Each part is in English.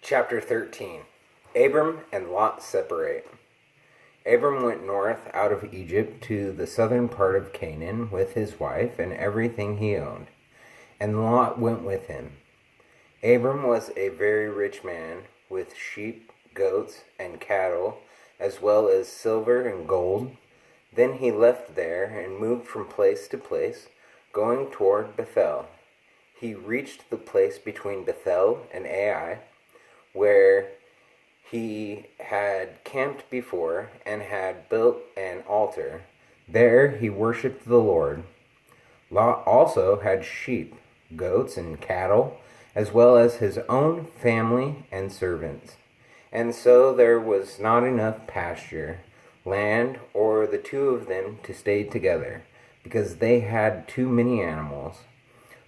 Chapter 13. Abram and Lot separate. Abram went north out of Egypt to the southern part of Canaan with his wife and everything he owned, and Lot went with him. Abram was a very rich man, with sheep, goats, and cattle, as well as silver and gold. Then he left there and moved from place to place, going toward Bethel. He reached the place between Bethel and Ai, where he had camped before and had built an altar. There he worshipped the Lord. Lot also had sheep, goats, and cattle, as well as his own family and servants. And so there was not enough pasture, land, or the two of them to stay together, because they had too many animals.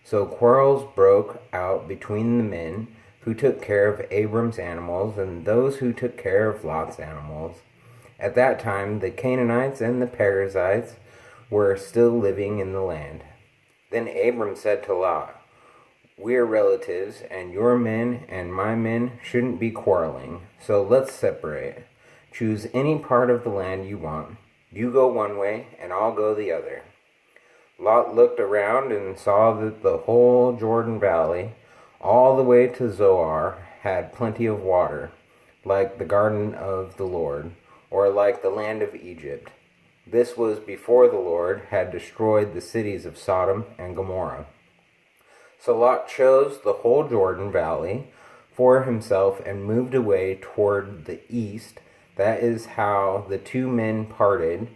So quarrels broke out between the men who took care of Abram's animals and those who took care of Lot's animals. At that time, the Canaanites and the Perizzites were still living in the land. Then Abram said to Lot, "We are relatives, and your men and my men shouldn't be quarreling, so let's separate. Choose any part of the land you want. You go one way, and I'll go the other." Lot looked around and saw that the whole Jordan Valley, all the way to Zoar, had plenty of water, like the garden of the Lord, or like the land of Egypt. This was before the Lord had destroyed the cities of Sodom and Gomorrah. So Lot chose the whole Jordan Valley for himself and moved away toward the east. That is how the two men parted.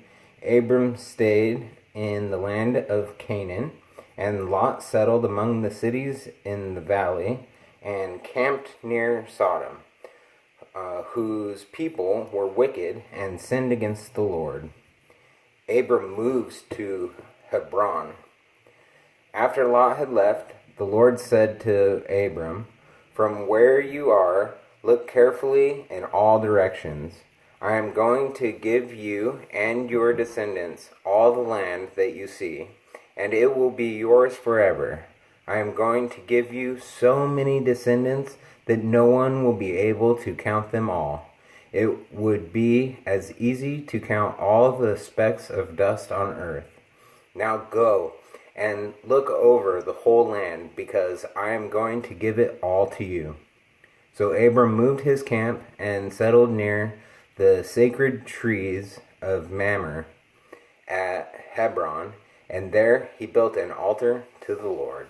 Abram stayed in the land of Canaan, and Lot settled among the cities in the valley and camped near Sodom, whose people were wicked and sinned against the Lord. Abram moves to Hebron. After Lot had left, the Lord said to Abram, "From where you are, look carefully in all directions. I am going to give you and your descendants all the land that you see, and it will be yours forever. I am going to give you so many descendants that no one will be able to count them all. It would be as easy to count all the specks of dust on earth. Now go and look over the whole land, because I am going to give it all to you." So Abram moved his camp and settled near the sacred trees of Mamre at Hebron, and there he built an altar to the Lord.